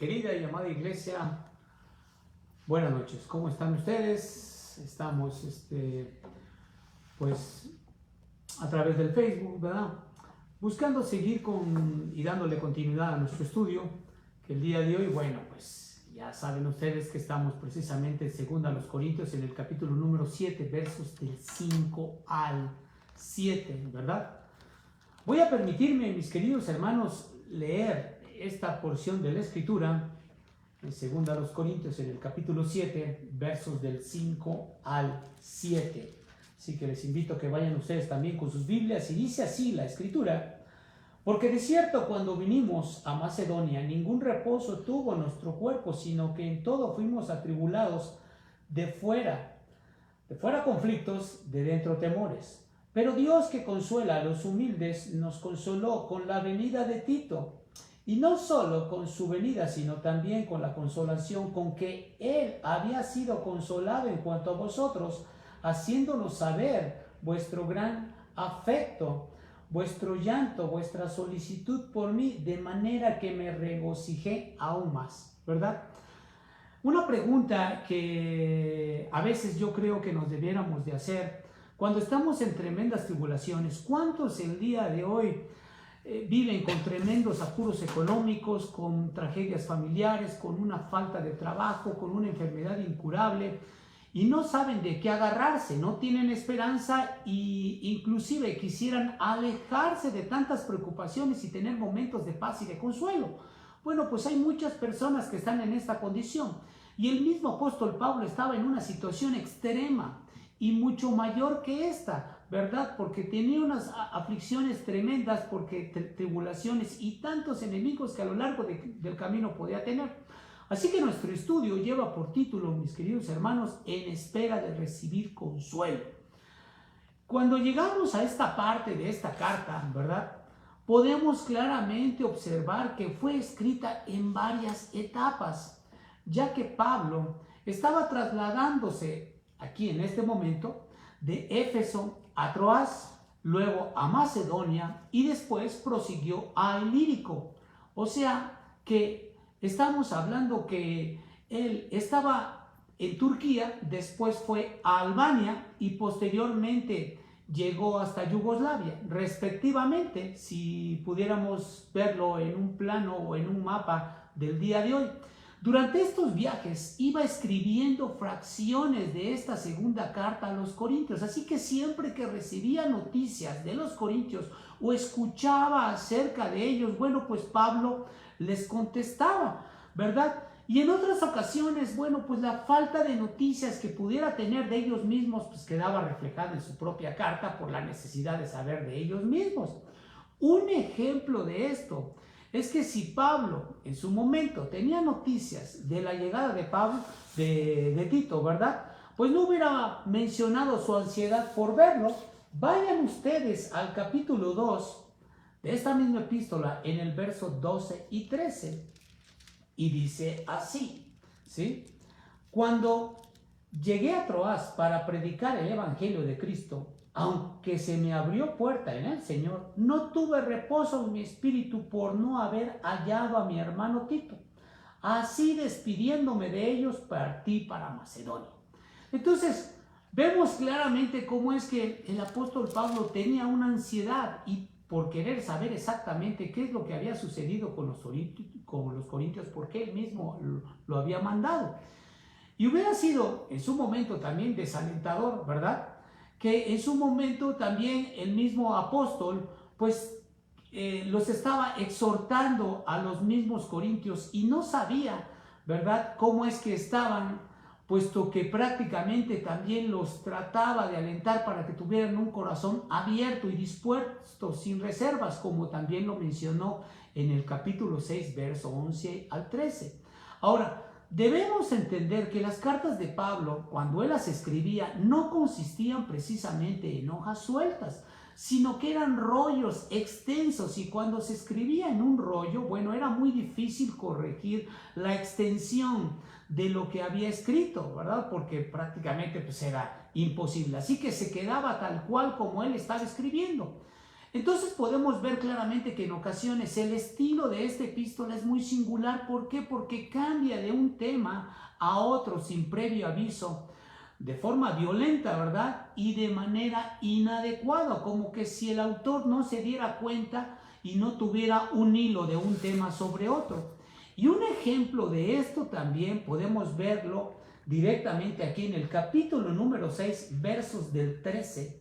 Querida y amada iglesia, buenas noches. ¿Cómo están ustedes? Estamos, pues, a través del Facebook, ¿verdad? Buscando seguir y dándole continuidad a nuestro estudio, que el día de hoy, bueno, pues, ya saben ustedes que estamos precisamente en 2 Corintios, en el capítulo número 7, versos del 5 al 7, ¿verdad? Voy a permitirme, mis queridos hermanos, leer esta porción de la Escritura en 2 Corintios, en el capítulo 7, versos del 5 al 7. Así que les invito a que vayan ustedes también con sus Biblias, y dice así la Escritura: porque de cierto, cuando vinimos a Macedonia, ningún reposo tuvo nuestro cuerpo, sino que en todo fuimos atribulados, de fuera conflictos, de dentro temores. Pero Dios, que consuela a los humildes, nos consoló con la venida de Tito, y no solo con su venida, sino también con la consolación con que él había sido consolado en cuanto a vosotros, haciéndonos saber vuestro gran afecto, vuestro llanto, vuestra solicitud por mí, de manera que me regocijé aún más, ¿verdad? Una pregunta que a veces yo creo que nos debiéramos de hacer cuando estamos en tremendas tribulaciones: ¿cuántos el día de hoy viven con tremendos apuros económicos, con tragedias familiares, con una falta de trabajo, con una enfermedad incurable, y no saben de qué agarrarse, no tienen esperanza, e inclusive quisieran alejarse de tantas preocupaciones y tener momentos de paz y de consuelo? Bueno, pues hay muchas personas que están en esta condición, y el mismo apóstol Pablo estaba en una situación extrema y mucho mayor que esta, ¿verdad? Porque tenía unas aflicciones tremendas, porque tribulaciones y tantos enemigos que a lo largo del camino podía tener. Así que nuestro estudio lleva por título, mis queridos hermanos, En espera de recibir consuelo. Cuando llegamos a esta parte de esta carta, ¿verdad?, podemos claramente observar que fue escrita en varias etapas, ya que Pablo estaba trasladándose aquí en este momento de Éfeso a Troas, luego a Macedonia, y después prosiguió a Ilírico. O sea que estamos hablando que él estaba en Turquía, después fue a Albania y posteriormente llegó hasta Yugoslavia, respectivamente, si pudiéramos verlo en un plano o en un mapa del día de hoy. Durante estos viajes iba escribiendo fracciones de esta segunda carta a los corintios, así que siempre que recibía noticias de los corintios o escuchaba acerca de ellos, bueno, pues Pablo les contestaba, ¿verdad? Y en otras ocasiones, bueno, pues la falta de noticias que pudiera tener de ellos mismos, pues quedaba reflejada en su propia carta por la necesidad de saber de ellos mismos. Un ejemplo de esto es que si Pablo en su momento tenía noticias de la llegada de Tito, ¿verdad?, pues no hubiera mencionado su ansiedad por verlo. Vayan ustedes al capítulo 2 de esta misma epístola, en el verso 12 y 13. Y dice así, ¿sí? Cuando llegué a Troas para predicar el evangelio de Cristo, aunque se me abrió puerta en el Señor, no tuve reposo en mi espíritu por no haber hallado a mi hermano Tito. Así, despidiéndome de ellos, partí para Macedonia. Entonces, vemos claramente cómo es que el apóstol Pablo tenía una ansiedad y por querer saber exactamente qué es lo que había sucedido con los corintios, porque él mismo lo había mandado. Y hubiera sido en su momento también desalentador, ¿verdad?, que en su momento también el mismo apóstol pues los estaba exhortando a los mismos corintios y no sabía, ¿verdad?, cómo es que estaban, puesto que prácticamente también los trataba de alentar para que tuvieran un corazón abierto y dispuesto, sin reservas, como también lo mencionó en el capítulo 6, verso 11 al 13. Ahora, debemos entender que las cartas de Pablo, cuando él las escribía, no consistían precisamente en hojas sueltas, sino que eran rollos extensos, y cuando se escribía en un rollo, bueno, era muy difícil corregir la extensión de lo que había escrito, ¿verdad?, porque prácticamente pues era imposible, así que se quedaba tal cual como él estaba escribiendo. Entonces podemos ver claramente que en ocasiones el estilo de esta epístola es muy singular. ¿Por qué? Porque cambia de un tema a otro sin previo aviso, de forma violenta, ¿verdad? Y de manera inadecuada, como que si el autor no se diera cuenta y no tuviera un hilo de un tema sobre otro. Y un ejemplo de esto también podemos verlo directamente aquí en el capítulo número 6, versos del 13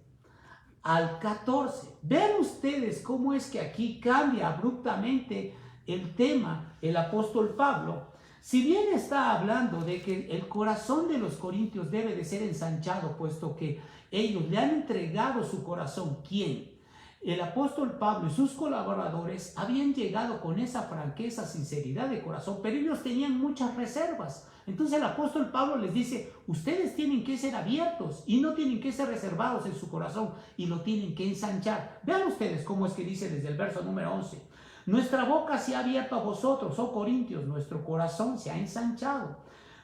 al 14. Ven ustedes cómo es que aquí cambia abruptamente el tema el apóstol Pablo. Si bien está hablando de que el corazón de los corintios debe de ser ensanchado, puesto que ellos le han entregado su corazón, ¿quién? El apóstol Pablo y sus colaboradores habían llegado con esa franqueza, sinceridad de corazón, pero ellos tenían muchas reservas. Entonces el apóstol Pablo les dice, ustedes tienen que ser abiertos y no tienen que ser reservados en su corazón y lo tienen que ensanchar. Vean ustedes cómo es que dice desde el verso número 11. Nuestra boca se ha abierto a vosotros, oh corintios, nuestro corazón se ha ensanchado.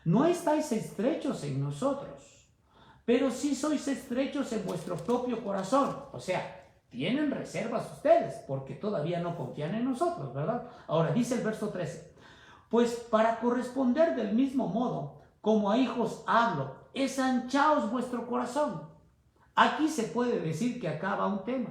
No estáis estrechos en nosotros, pero sí sois estrechos en vuestro propio corazón. O sea, tienen reservas ustedes porque todavía no confían en nosotros, ¿verdad? Ahora dice el verso 13. Pues para corresponder del mismo modo, como a hijos hablo, ensanchaos vuestro corazón. Aquí se puede decir que acaba un tema,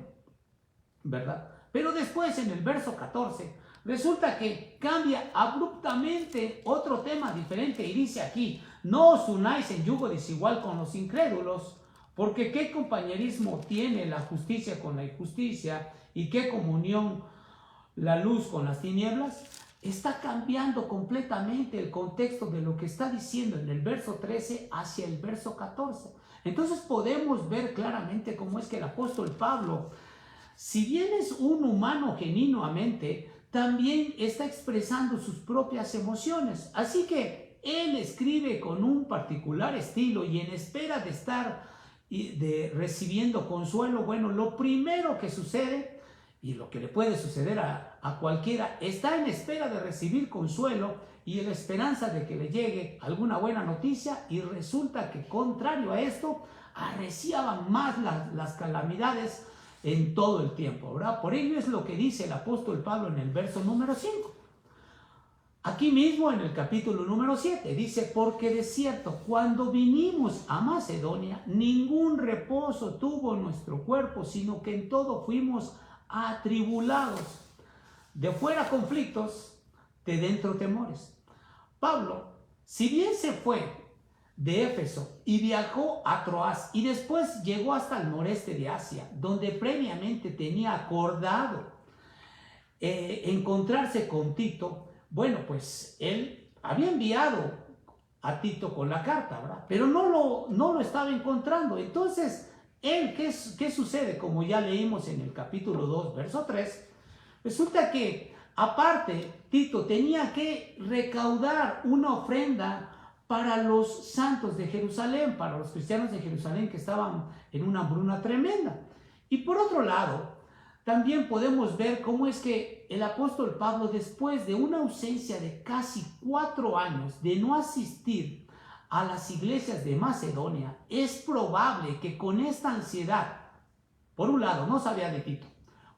¿verdad? Pero después en el verso 14, resulta que cambia abruptamente otro tema diferente y dice aquí, no os unáis en yugo desigual con los incrédulos, porque qué compañerismo tiene la justicia con la injusticia y qué comunión la luz con las tinieblas. Está cambiando completamente el contexto de lo que está diciendo en el verso 13 hacia el verso 14. Entonces podemos ver claramente cómo es que el apóstol Pablo, si bien es un humano genuinamente, también está expresando sus propias emociones. Así que él escribe con un particular estilo y en espera de estar recibiendo consuelo. Bueno, lo primero que sucede y lo que le puede suceder a cualquiera, está en espera de recibir consuelo y en la esperanza de que le llegue alguna buena noticia, y resulta que contrario a esto, arreciaban más las calamidades en todo el tiempo, ¿verdad? Por ello es lo que dice el apóstol Pablo en el verso número 5. Aquí mismo en el capítulo número 7 dice, porque de cierto, cuando vinimos a Macedonia, ningún reposo tuvo nuestro cuerpo, sino que en todo fuimos atribulados, de fuera conflictos, de dentro temores. Pablo, si bien se fue de Éfeso y viajó a Troas y después llegó hasta el noreste de Asia, donde previamente tenía acordado encontrarse con Tito, bueno, pues él había enviado a Tito con la carta, ¿verdad? Pero no lo estaba encontrando. Entonces, ¿qué sucede? Como ya leímos en el capítulo 2, verso 3, resulta que aparte Tito tenía que recaudar una ofrenda para los santos de Jerusalén, para los cristianos de Jerusalén que estaban en una hambruna tremenda. Y por otro lado, también podemos ver cómo es que el apóstol Pablo, después de una ausencia de casi 4 años de no asistir a las iglesias de Macedonia, es probable que con esta ansiedad, por un lado, no sabía de Tito,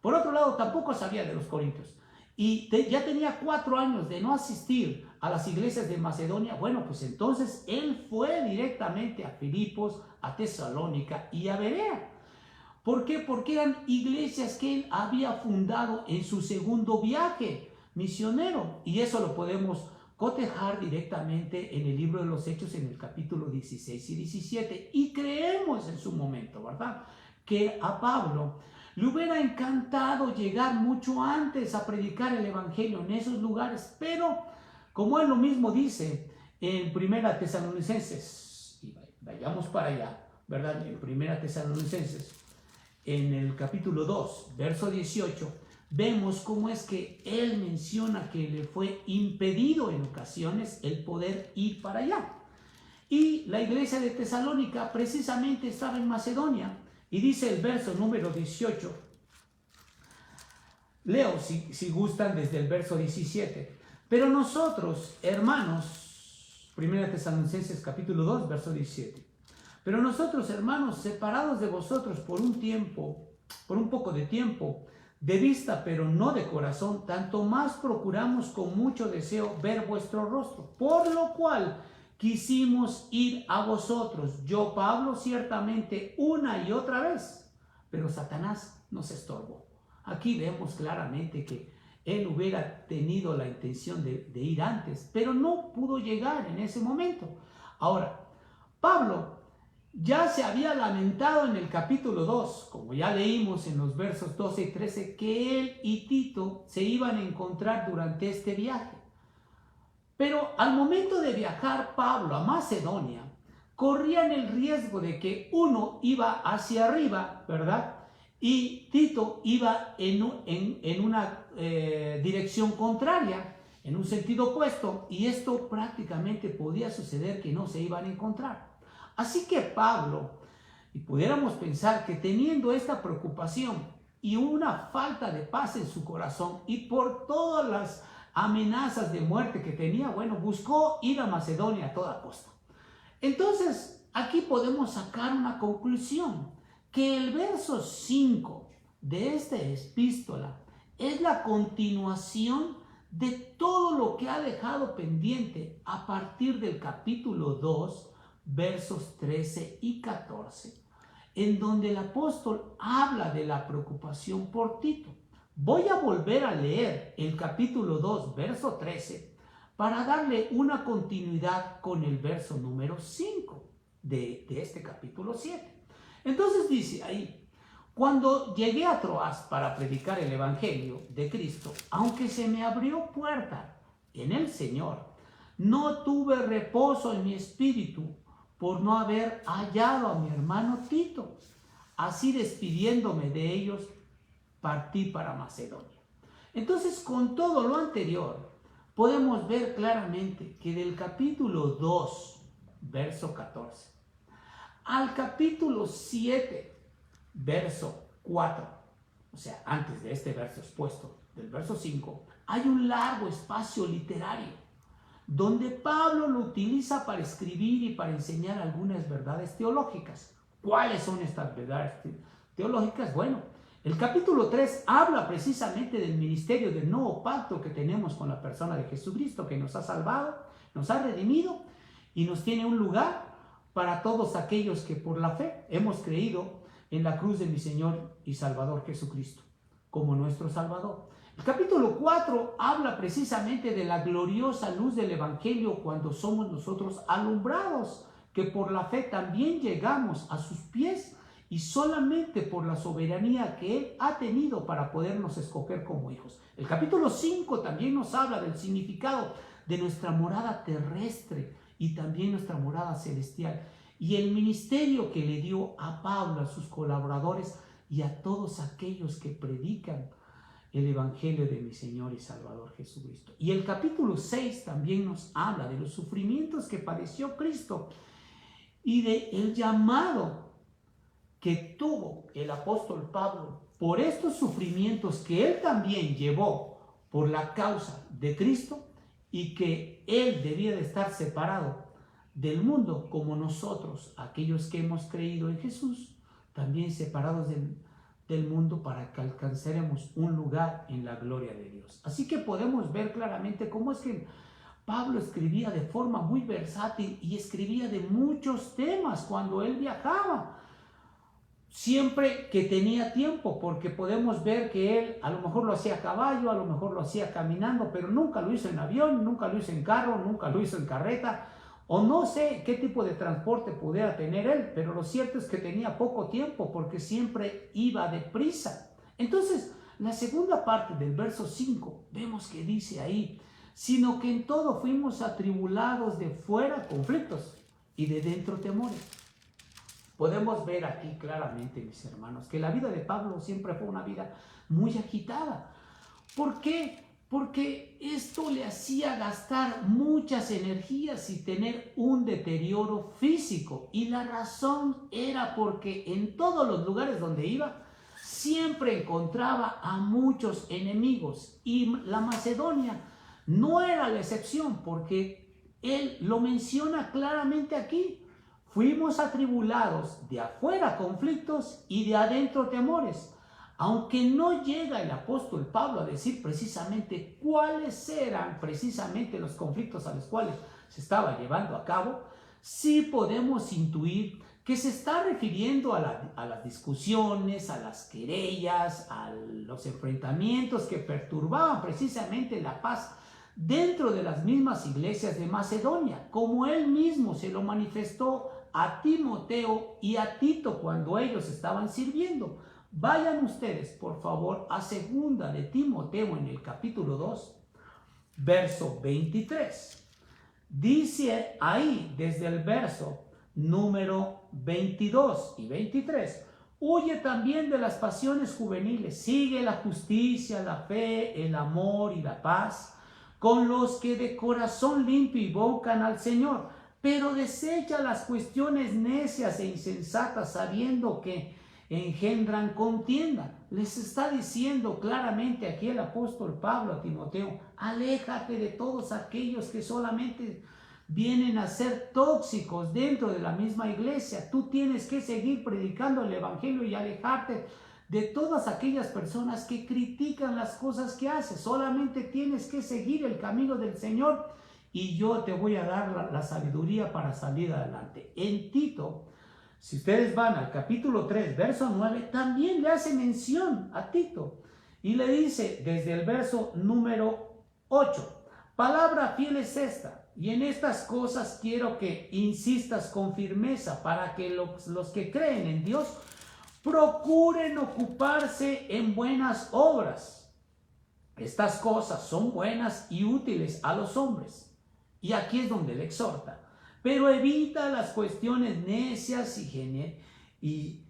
por otro lado, tampoco sabía de los corintios, y ya tenía 4 años de no asistir a las iglesias de Macedonia. Bueno, pues entonces él fue directamente a Filipos, a Tesalónica y a Berea. ¿Por qué? Porque eran iglesias que él había fundado en su segundo viaje misionero, y eso lo podemos cotejar directamente en el libro de los Hechos en el capítulo 16 y 17, y creemos en su momento, ¿verdad?, que a Pablo le hubiera encantado llegar mucho antes a predicar el evangelio en esos lugares, pero como él lo mismo dice en Primera Tesalonicenses, y vayamos para allá, ¿verdad?, en Primera Tesalonicenses, en el capítulo 2, verso 18, vemos cómo es que él menciona que le fue impedido en ocasiones el poder ir para allá. Y la iglesia de Tesalónica precisamente estaba en Macedonia, y dice el verso número 18, leo si gustan desde el verso 17, pero nosotros, hermanos, 1 Tesalonicenses capítulo 2, verso 17, pero nosotros, hermanos, separados de vosotros por un poco de tiempo, de vista, pero no de corazón, tanto más procuramos con mucho deseo ver vuestro rostro, por lo cual quisimos ir a vosotros, yo Pablo ciertamente una y otra vez, pero Satanás nos estorbó. Aquí vemos claramente que él hubiera tenido la intención de ir antes, pero no pudo llegar en ese momento. Ahora, Pablo ya se había lamentado en el capítulo 2, como ya leímos en los versos 12 y 13, que él y Tito se iban a encontrar durante este viaje. Pero al momento de viajar Pablo a Macedonia, corrían el riesgo de que uno iba hacia arriba, ¿verdad? Y Tito iba en una dirección contraria, en un sentido opuesto, y esto prácticamente podía suceder que no se iban a encontrar. Así que Pablo, y pudiéramos pensar que teniendo esta preocupación y una falta de paz en su corazón y por todas las amenazas de muerte que tenía, bueno, buscó ir a Macedonia a toda costa. Entonces, aquí podemos sacar una conclusión, que el verso 5 de esta epístola es la continuación de todo lo que ha dejado pendiente a partir del capítulo 2, versos 13 y 14, en donde el apóstol habla de la preocupación por Tito. Voy a volver a leer el capítulo 2, verso 13, para darle una continuidad con el verso número 5 de este capítulo 7. Entonces dice ahí: cuando llegué a Troas para predicar el evangelio de Cristo, aunque se me abrió puerta en el Señor, no tuve reposo en mi espíritu por no haber hallado a mi hermano Tito. Así, despidiéndome de ellos, partí para Macedonia. Entonces, con todo lo anterior, podemos ver claramente que del capítulo 2, verso 14, al capítulo 7, verso 4, o sea, antes de este verso expuesto, del verso 5, hay un largo espacio literario donde Pablo lo utiliza para escribir y para enseñar algunas verdades teológicas. ¿Cuáles son estas verdades teológicas? Bueno, el capítulo 3 habla precisamente del ministerio del nuevo pacto que tenemos con la persona de Jesucristo, que nos ha salvado, nos ha redimido y nos tiene un lugar para todos aquellos que por la fe hemos creído en la cruz de mi Señor y Salvador Jesucristo como nuestro Salvador. El capítulo 4 habla precisamente de la gloriosa luz del Evangelio cuando somos nosotros alumbrados, que por la fe también llegamos a sus pies y solamente por la soberanía que Él ha tenido para podernos escoger como hijos. El capítulo 5 también nos habla del significado de nuestra morada terrestre y también nuestra morada celestial y el ministerio que le dio a Pablo, a sus colaboradores y a todos aquellos que predican el Evangelio de mi Señor y Salvador Jesucristo. Y el capítulo 6 también nos habla de los sufrimientos que padeció Cristo y de el llamado que tuvo el apóstol Pablo por estos sufrimientos que él también llevó por la causa de Cristo y que él debía de estar separado del mundo como nosotros, aquellos que hemos creído en Jesús, también separados del mundo para que alcancemos un lugar en la gloria de Dios. Así que podemos ver claramente cómo es que Pablo escribía de forma muy versátil y escribía de muchos temas cuando él viajaba, siempre que tenía tiempo, porque podemos ver que él a lo mejor lo hacía a caballo, a lo mejor lo hacía caminando, pero nunca lo hizo en avión, nunca lo hizo en carro, nunca lo hizo en carreta, o no sé qué tipo de transporte pudiera tener él, pero lo cierto es que tenía poco tiempo porque siempre iba deprisa. Entonces, la segunda parte del verso 5, vemos que dice ahí: sino que en todo fuimos atribulados, de fuera conflictos y de dentro temores. Podemos ver aquí claramente, mis hermanos, que la vida de Pablo siempre fue una vida muy agitada. ¿Por qué? Porque esto le hacía gastar muchas energías y tener un deterioro físico. Y la razón era porque en todos los lugares donde iba, siempre encontraba a muchos enemigos. Y la Macedonia no era la excepción, porque él lo menciona claramente aquí. Fuimos atribulados, de afuera conflictos y de adentro temores. aunque no llega el apóstol Pablo a decir precisamente cuáles eran precisamente los conflictos a los cuales se estaba llevando a cabo, sí podemos intuir que se está refiriendo a las discusiones, a las querellas, a los enfrentamientos que perturbaban precisamente la paz dentro de las mismas iglesias de Macedonia, como él mismo se lo manifestó a Timoteo y a Tito cuando ellos estaban sirviendo. Vayan ustedes, por favor, a 2 de Timoteo en el capítulo 2, verso 23. Dice ahí, desde el verso número 22 y 23, huye también de las pasiones juveniles, sigue la justicia, la fe, el amor y la paz, con los que de corazón limpio invocan al Señor, pero desecha las cuestiones necias e insensatas, sabiendo que engendran contienda. Les está diciendo claramente aquí el apóstol Pablo a Timoteo: aléjate de todos aquellos que solamente vienen a ser tóxicos dentro de la misma iglesia. Tú tienes que seguir predicando el evangelio y alejarte de todas aquellas personas que critican las cosas que haces. Solamente tienes que seguir el camino del Señor y yo te voy a dar la sabiduría para salir adelante. En Tito, si ustedes van al capítulo 3, verso 9, también le hace mención a Tito y le dice desde el verso número 8, palabra fiel es esta, y en estas cosas quiero que insistas con firmeza para que los que creen en Dios procuren ocuparse en buenas obras. Estas cosas son buenas y útiles a los hombres. Y aquí es donde le exhorta. Pero evita las cuestiones necias y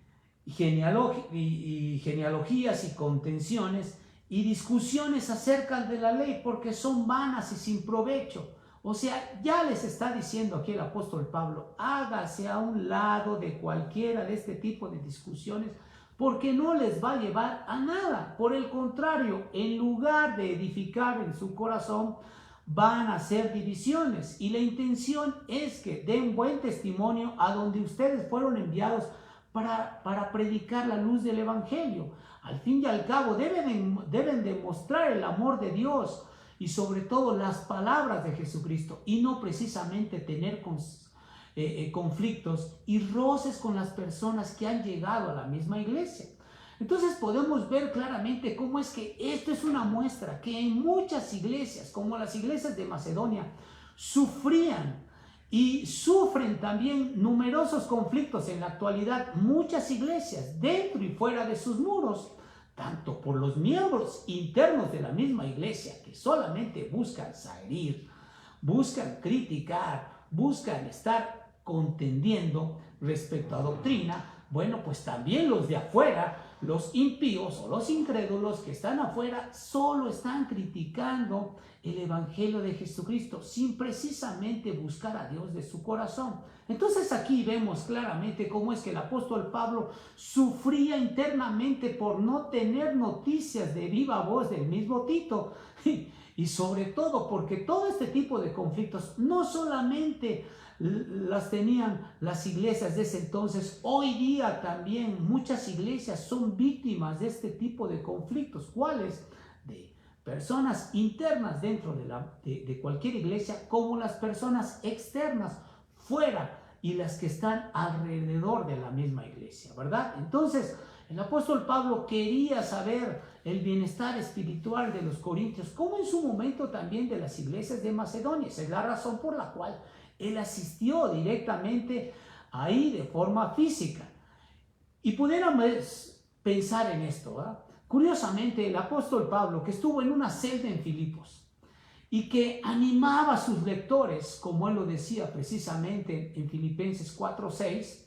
genealogías y contenciones y discusiones acerca de la ley, porque son vanas y sin provecho. O sea, ya les está diciendo aquí el apóstol Pablo: hágase a un lado de cualquiera de este tipo de discusiones, porque no les va a llevar a nada. Por el contrario, en lugar de edificar en su corazón, van a hacer divisiones. Y la intención es que den buen testimonio a donde ustedes fueron enviados para predicar la luz del evangelio. Al fin y al cabo deben demostrar el amor de Dios y sobre todo las palabras de Jesucristo, y no precisamente tener conflictos y roces con las personas que han llegado a la misma iglesia. Entonces podemos ver claramente cómo es que esto es una muestra que en muchas iglesias, como las iglesias de Macedonia, sufrían y sufren también numerosos conflictos en la actualidad. Muchas iglesias, dentro y fuera de sus muros, tanto por los miembros internos de la misma iglesia, que solamente buscan herir, buscan criticar, buscan estar contendiendo respecto a doctrina. Bueno, pues también los de afuera, los impíos o los incrédulos que están afuera, solo están criticando el evangelio de Jesucristo sin precisamente buscar a Dios de su corazón. Entonces aquí vemos claramente cómo es que el apóstol Pablo sufría internamente por no tener noticias de viva voz del mismo Tito, y sobre todo porque todo este tipo de conflictos no solamente las tenían las iglesias de ese entonces. Hoy día también muchas iglesias son víctimas de este tipo de conflictos. ¿Cuáles? De personas internas dentro de cualquier iglesia, como las personas externas fuera y las que están alrededor de la misma iglesia, ¿verdad? Entonces el apóstol Pablo quería saber el bienestar espiritual de los corintios, como en su momento también de las iglesias de Macedonia. Esa es la razón por la cual él asistió directamente ahí de forma física. Y pudiéramos pensar en esto, ¿verdad? Curiosamente, el apóstol Pablo, que estuvo en una celda en Filipos y que animaba a sus lectores, como él lo decía precisamente en Filipenses 4:6,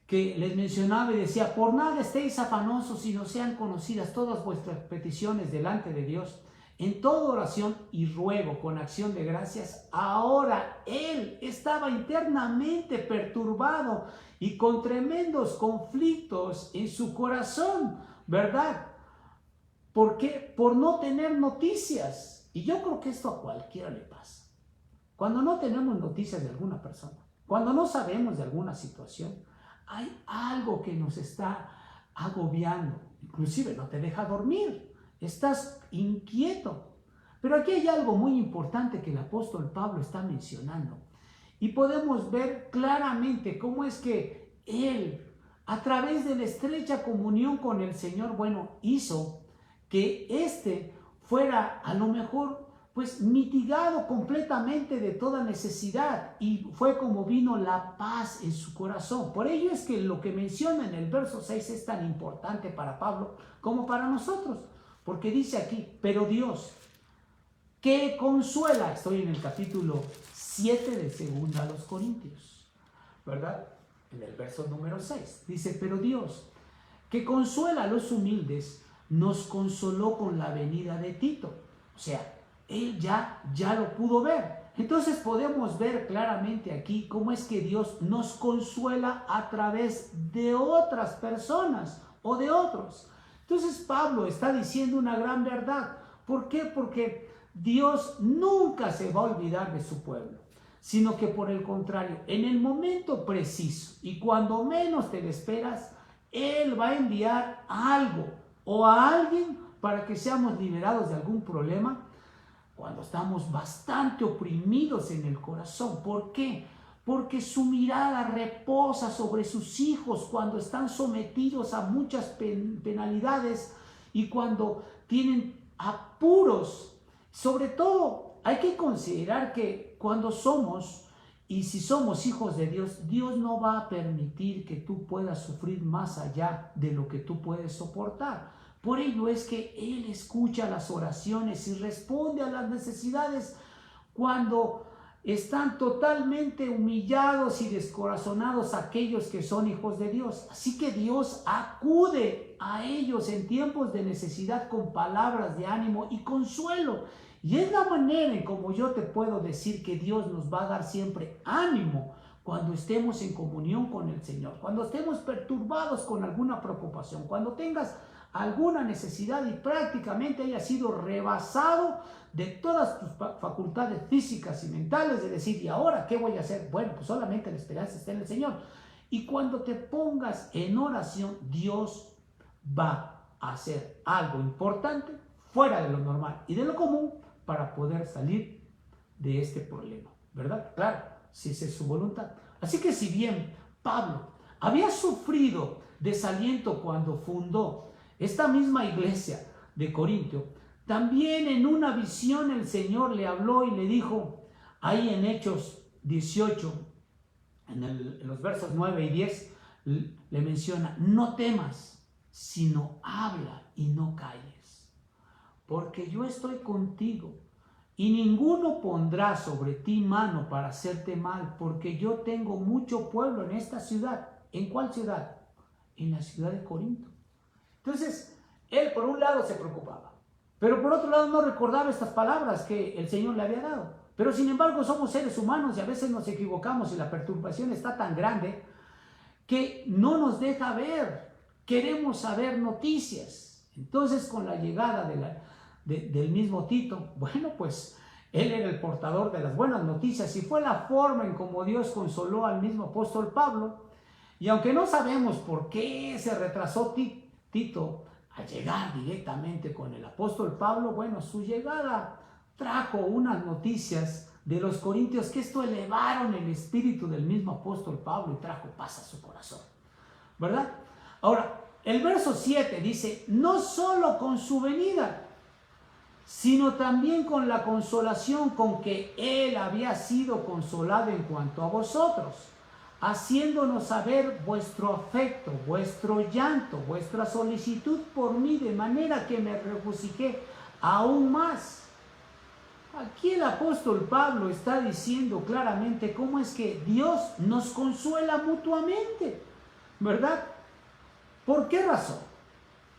que les mencionaba y decía: por nada estéis afanosos, sino sean conocidas todas vuestras peticiones delante de Dios, en toda oración y ruego con acción de gracias. Ahora él estaba internamente perturbado y con tremendos conflictos en su corazón, ¿verdad? ¿Por qué? Por no tener noticias. Y yo creo que esto a cualquiera le pasa. Cuando no tenemos noticias de alguna persona, cuando no sabemos de alguna situación, hay algo que nos está agobiando, inclusive no te deja dormir, estás inquieto. Pero aquí hay algo muy importante que el apóstol Pablo está mencionando y podemos ver claramente cómo es que él, a través de la estrecha comunión con el Señor, bueno, hizo que éste fuera a lo mejor pues mitigado completamente de toda necesidad, y fue como vino la paz en su corazón. Por ello es que lo que menciona en el verso 6 es tan importante para Pablo como para nosotros, porque dice aquí, pero Dios, que consuela, estoy en el capítulo 7 de segunda a los Corintios, ¿verdad? En el verso número 6, dice, pero Dios, que consuela a los humildes, nos consoló con la venida de Tito. O sea, él ya lo pudo ver. Entonces podemos ver claramente aquí cómo es que Dios nos consuela a través de otras personas o de otros. Entonces Pablo está diciendo una gran verdad. ¿Por qué? Porque Dios nunca se va a olvidar de su pueblo, sino que por el contrario, en el momento preciso y cuando menos te lo esperas, Él va a enviar algo o a alguien para que seamos liberados de algún problema cuando estamos bastante oprimidos en el corazón. ¿Por qué? Porque su mirada reposa sobre sus hijos cuando están sometidos a muchas penalidades y cuando tienen apuros. Sobre todo, hay que considerar que cuando somos, y si somos hijos de Dios, Dios no va a permitir que tú puedas sufrir más allá de lo que tú puedes soportar. Por ello es que Él escucha las oraciones y responde a las necesidades cuando están totalmente humillados y descorazonados aquellos que son hijos de Dios. Así que Dios acude a ellos en tiempos de necesidad con palabras de ánimo y consuelo. Y es la manera en como yo te puedo decir que Dios nos va a dar siempre ánimo cuando estemos en comunión con el Señor, cuando estemos perturbados con alguna preocupación, cuando tengas alguna necesidad y prácticamente hayas sido rebasado de todas tus facultades físicas y mentales, de decir, ¿y ahora qué voy a hacer? Bueno, pues solamente la esperanza está en el Señor. Y cuando te pongas en oración, Dios va a hacer algo importante fuera de lo normal y de lo común para poder salir de este problema, ¿verdad? Claro, si esa es su voluntad. Así que si bien Pablo había sufrido desaliento cuando fundó esta misma iglesia de Corintio, también en una visión el Señor le habló y le dijo, ahí en Hechos 18, en los versos 9 y 10, le menciona, no temas, sino habla y no calles, porque yo estoy contigo y ninguno pondrá sobre ti mano para hacerte mal, porque yo tengo mucho pueblo en esta ciudad. ¿En cuál ciudad? En la ciudad de Corinto. Entonces, él por un lado se preocupaba, pero por otro lado no recordaba estas palabras que el Señor le había dado. Pero sin embargo somos seres humanos y a veces nos equivocamos y la perturbación está tan grande que no nos deja ver. Queremos saber noticias. Entonces, con la llegada del mismo Tito, bueno, pues él era el portador de las buenas noticias y fue la forma en cómo Dios consoló al mismo apóstol Pablo. Y aunque no sabemos por qué se retrasó Tito a llegar directamente con el apóstol Pablo, bueno, su llegada trajo unas noticias de los corintios que esto elevaron el espíritu del mismo apóstol Pablo y trajo paz a su corazón, ¿verdad? Ahora, el verso 7 dice, no solo con su venida, sino también con la consolación con que él había sido consolado en cuanto a vosotros, haciéndonos saber vuestro afecto, vuestro llanto, vuestra solicitud por mí, de manera que me regocijé aún más. Aquí el apóstol Pablo está diciendo claramente cómo es que Dios nos consuela mutuamente, ¿verdad? ¿Por qué razón?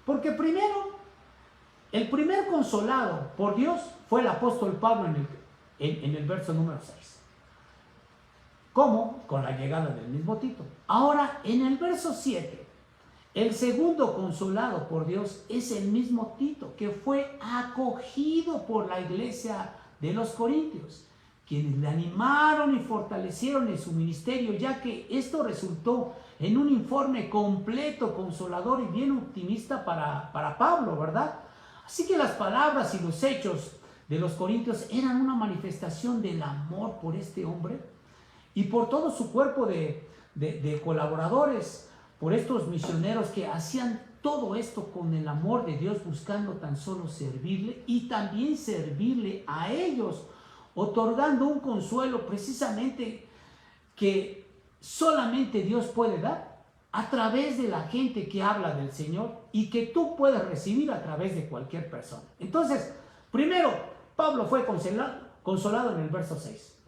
Porque primero, el primer consolado por Dios fue el apóstol Pablo en el verso número 6. ¿Cómo? Con la llegada del mismo Tito. Ahora, en el verso 7, el segundo consolado por Dios es el mismo Tito, que fue acogido por la iglesia de los Corintios, quienes le animaron y fortalecieron en su ministerio, ya que esto resultó en un informe completo, consolador y bien optimista para Pablo, ¿verdad? Así que las palabras y los hechos de los corintios eran una manifestación del amor por este hombre y por todo su cuerpo de colaboradores, por estos misioneros que hacían todo esto con el amor de Dios, buscando tan solo servirle y también servirle a ellos, otorgando un consuelo precisamente que solamente Dios puede dar a través de la gente que habla del Señor y que tú puedes recibir a través de cualquier persona. Entonces, primero, Pablo fue consolado en el verso 6.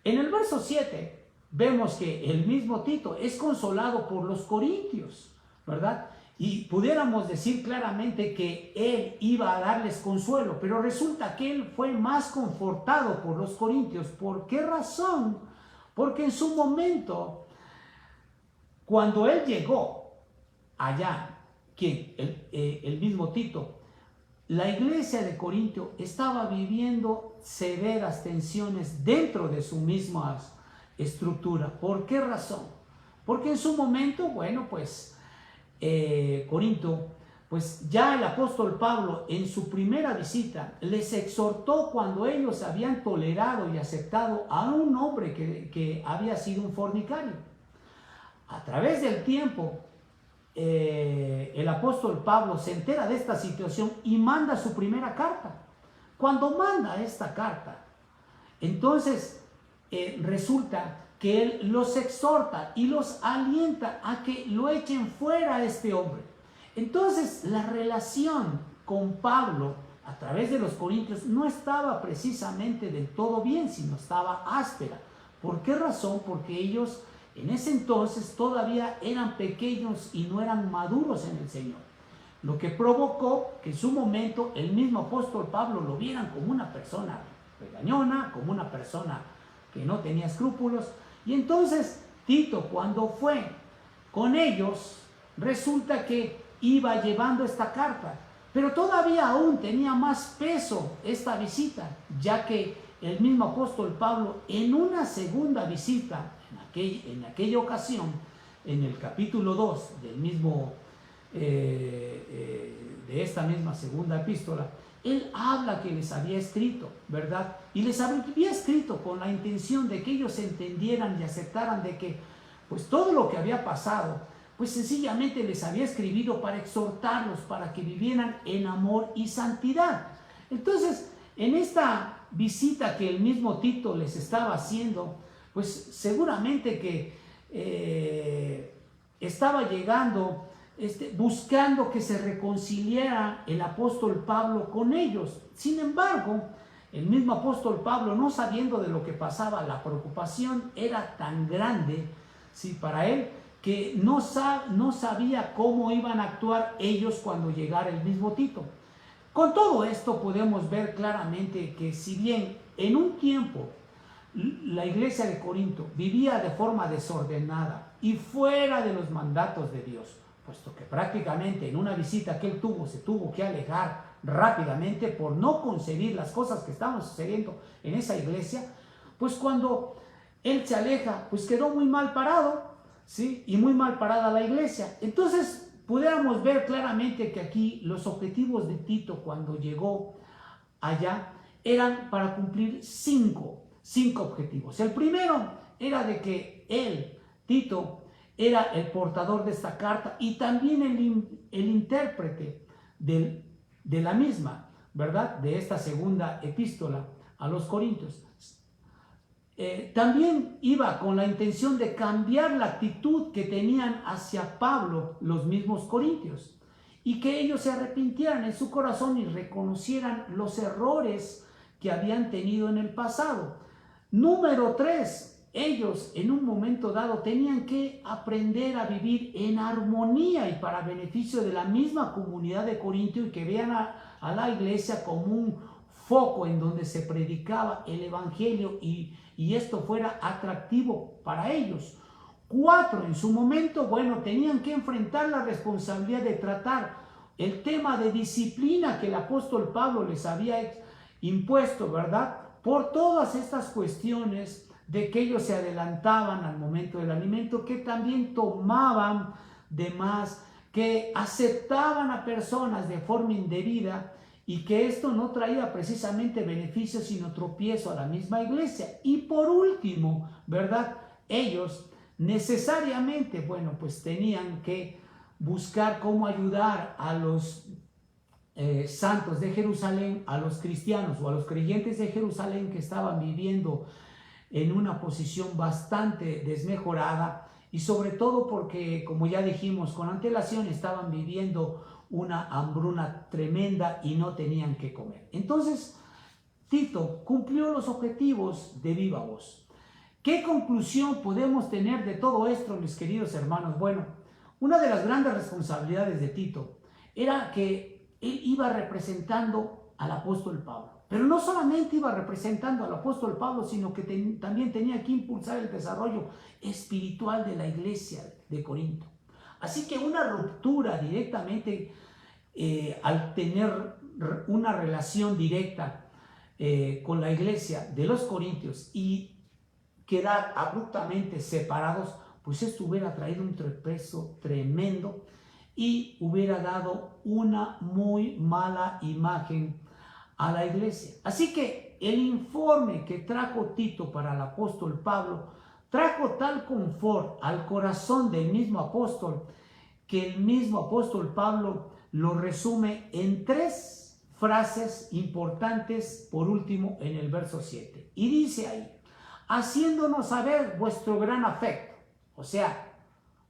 En el verso 7 vemos que el mismo Tito es consolado por los corintios, ¿verdad? Y pudiéramos decir claramente que él iba a darles consuelo, pero resulta que él fue más confortado por los corintios. ¿Por qué razón? Porque en su momento, cuando él llegó allá, ¿quién? El mismo Tito, la iglesia de Corinto estaba viviendo severas tensiones dentro de su misma estructura. ¿Por qué razón? Porque en su momento, bueno, pues Corinto, pues ya el apóstol Pablo en su primera visita les exhortó cuando ellos habían tolerado y aceptado a un hombre que había sido un fornicario. A través del tiempo, el apóstol Pablo se entera de esta situación y manda su primera carta. Cuando manda esta carta, entonces resulta que él los exhorta y los alienta a que lo echen fuera a este hombre. Entonces la relación con Pablo a través de los corintios no estaba precisamente del todo bien, sino estaba áspera. ¿Por qué razón? Porque ellos en ese entonces todavía eran pequeños y no eran maduros en el Señor, lo que provocó que en su momento el mismo apóstol Pablo lo vieran como una persona regañona, como una persona que no tenía escrúpulos. Y entonces Tito, cuando fue con ellos, resulta que iba llevando esta carta, pero todavía aún tenía más peso esta visita, ya que el mismo apóstol Pablo en una segunda visita, en aquella ocasión, en el capítulo 2 del mismo, de esta misma segunda epístola, él habla que les había escrito, ¿verdad? Y les había escrito con la intención de que ellos entendieran y aceptaran de que, pues todo lo que había pasado, pues sencillamente les había escrito para exhortarlos, para que vivieran en amor y santidad. Entonces, en esta visita que el mismo Tito les estaba haciendo, pues seguramente que estaba llegando, buscando que se reconciliara el apóstol Pablo con ellos. Sin embargo, el mismo apóstol Pablo, no sabiendo de lo que pasaba, la preocupación era tan grande, ¿sí?, para él, que no sabía cómo iban a actuar ellos cuando llegara el mismo Tito. Con todo esto podemos ver claramente que si bien en un tiempo la iglesia de Corinto vivía de forma desordenada y fuera de los mandatos de Dios, puesto que prácticamente en una visita que él tuvo se tuvo que alejar rápidamente por no concebir las cosas que estaban sucediendo en esa iglesia, pues cuando él se aleja, pues quedó muy mal parado, ¿sí? Y muy mal parada la iglesia. Entonces pudiéramos ver claramente que aquí los objetivos de Tito cuando llegó allá eran para cumplir cinco objetivos. El primero era de que él, Tito, era el portador de esta carta y también el intérprete de la misma, ¿verdad? De esta segunda epístola a los Corintios. También iba con la intención de cambiar la actitud que tenían hacia Pablo los mismos corintios y que ellos se arrepintieran en su corazón y reconocieran los errores que habían tenido en el pasado. Número 3, ellos en un momento dado tenían que aprender a vivir en armonía y para beneficio de la misma comunidad de Corintio y que vean a la iglesia como un foco en donde se predicaba el evangelio y esto fuera atractivo para ellos. 4, en su momento, bueno, tenían que enfrentar la responsabilidad de tratar el tema de disciplina que el apóstol Pablo les había impuesto, ¿verdad? por todas estas cuestiones de que ellos se adelantaban al momento del alimento, que también tomaban de más, que aceptaban a personas de forma indebida y que esto no traía precisamente beneficios sino tropiezo a la misma iglesia. Y por último, ¿verdad? Ellos necesariamente, bueno, pues tenían que buscar cómo ayudar a los santos de Jerusalén, a los cristianos o a los creyentes de Jerusalén que estaban viviendo en una posición bastante desmejorada, y sobre todo porque, como ya dijimos con antelación, estaban viviendo una hambruna tremenda y no tenían que comer. Entonces, Tito cumplió los objetivos de viva voz. ¿Qué conclusión podemos tener de todo esto, mis queridos hermanos? Bueno, una de las grandes responsabilidades de Tito era que él iba representando al apóstol Pablo. Pero no solamente iba representando al apóstol Pablo, sino que también tenía que impulsar el desarrollo espiritual de la iglesia de Corinto. Así que una ruptura directamente, al tener una relación directa con la iglesia de los corintios y quedar abruptamente separados, pues esto hubiera traído un tropiezo tremendo y hubiera dado una muy mala imagen a la iglesia. Así que el informe que trajo Tito para el apóstol Pablo trajo tal confort al corazón del mismo apóstol que el mismo apóstol Pablo lo resume en 3 frases importantes, por último en el verso 7. Y dice ahí: haciéndonos saber vuestro gran afecto. O sea,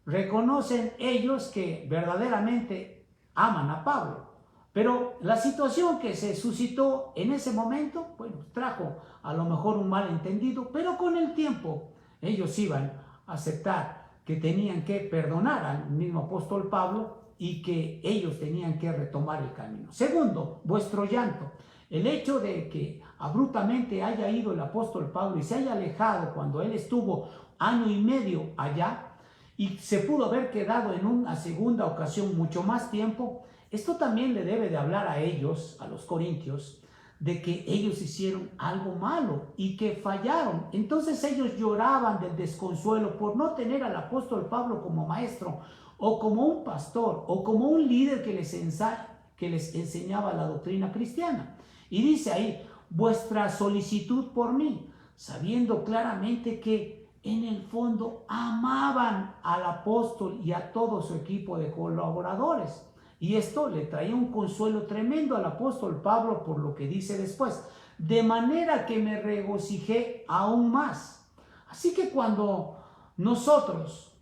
reconocen ellos que verdaderamente aman a Pablo. Pero la situación que se suscitó en ese momento, bueno, trajo a lo mejor un malentendido, pero con el tiempo ellos iban a aceptar que tenían que perdonar al mismo apóstol Pablo y que ellos tenían que retomar el camino. Segundo, vuestro llanto. El hecho de que abruptamente haya ido el apóstol Pablo y se haya alejado cuando él estuvo 1 año y medio allá y se pudo haber quedado en una segunda ocasión mucho más tiempo, esto también le debe de hablar a ellos, a los corintios, de que ellos hicieron algo malo y que fallaron. Entonces ellos lloraban del desconsuelo por no tener al apóstol Pablo como maestro o como un pastor o como un líder que les enseñaba la doctrina cristiana. Y dice ahí: vuestra solicitud por mí, sabiendo claramente que en el fondo amaban al apóstol y a todo su equipo de colaboradores. Y esto le traía un consuelo tremendo al apóstol Pablo por lo que dice después: de manera que me regocijé aún más. Así que cuando nosotros,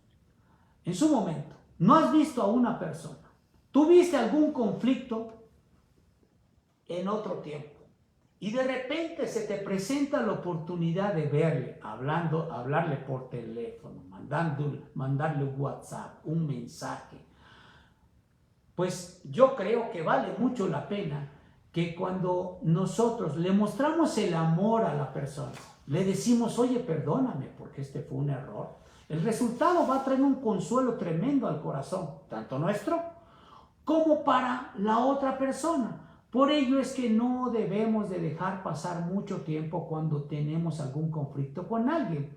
en su momento, no has visto a una persona, tuviste algún conflicto en otro tiempo y de repente se te presenta la oportunidad de verle, hablarle por teléfono, mandarle un WhatsApp, un mensaje, pues yo creo que vale mucho la pena que cuando nosotros le mostramos el amor a la persona, le decimos: oye, perdóname porque este fue un error, el resultado va a traer un consuelo tremendo al corazón, tanto nuestro como para la otra persona. Por ello es que no debemos de dejar pasar mucho tiempo cuando tenemos algún conflicto con alguien.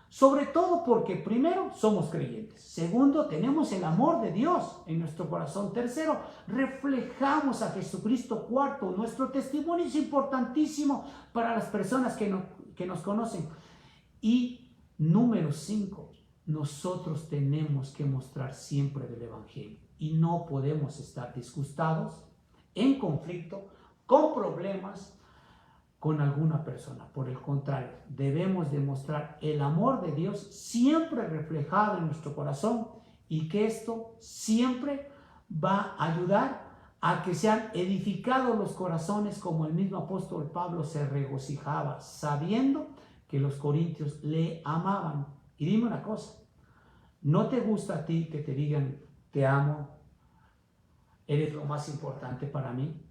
Sobre todo porque, primero, somos creyentes. Segundo, tenemos el amor de Dios en nuestro corazón. Tercero, reflejamos a Jesucristo. Cuarto, nuestro testimonio es importantísimo para las personas que nos conocen. Y número 5, nosotros tenemos que mostrar siempre del Evangelio. Y no podemos estar disgustados, en conflicto, con problemas, con alguna persona. Por el contrario, debemos demostrar el amor de Dios siempre reflejado en nuestro corazón, y que esto siempre va a ayudar a que sean edificados los corazones, como el mismo apóstol Pablo se regocijaba sabiendo que los corintios le amaban. Y dime una cosa: ¿no te gusta a ti que te digan te amo, eres lo más importante para mí?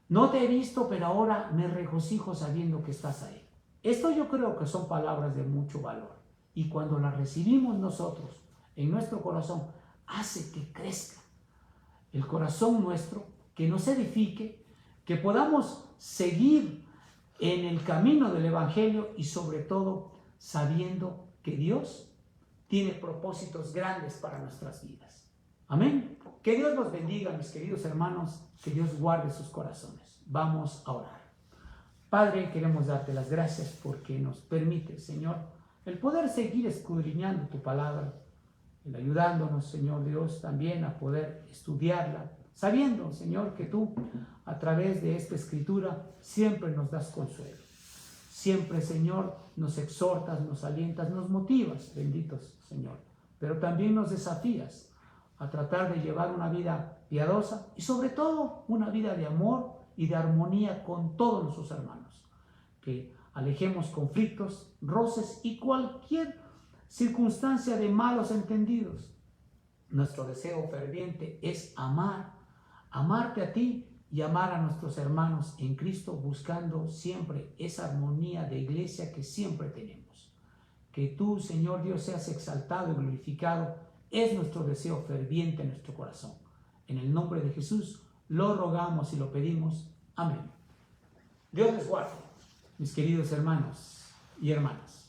No te he visto, pero ahora me regocijo sabiendo que estás ahí. Esto yo creo que son palabras de mucho valor. Y cuando las recibimos nosotros en nuestro corazón, hace que crezca el corazón nuestro, que nos edifique, que podamos seguir en el camino del Evangelio y sobre todo sabiendo que Dios tiene propósitos grandes para nuestras vidas. Amén. Que Dios los bendiga, mis queridos hermanos, que Dios guarde sus corazones. Vamos a orar. Padre, queremos darte las gracias porque nos permite, Señor, el poder seguir escudriñando tu palabra, el ayudándonos, Señor Dios, también a poder estudiarla, sabiendo, Señor, que tú a través de esta escritura siempre nos das consuelo. Siempre, Señor, nos exhortas, nos alientas, nos motivas, benditos, Señor. Pero también nos desafías a tratar de llevar una vida piadosa y sobre todo una vida de amor y de armonía con todos nuestros hermanos. Que alejemos conflictos, roces y cualquier circunstancia de malos entendidos. Nuestro deseo ferviente es amarte a ti y amar a nuestros hermanos en Cristo, buscando siempre esa armonía de iglesia que siempre tenemos. Que tú, Señor Dios, seas exaltado y glorificado, es nuestro deseo ferviente en nuestro corazón. En el nombre de Jesús lo rogamos y lo pedimos. Amén. Dios les guarde, mis queridos hermanos y hermanas.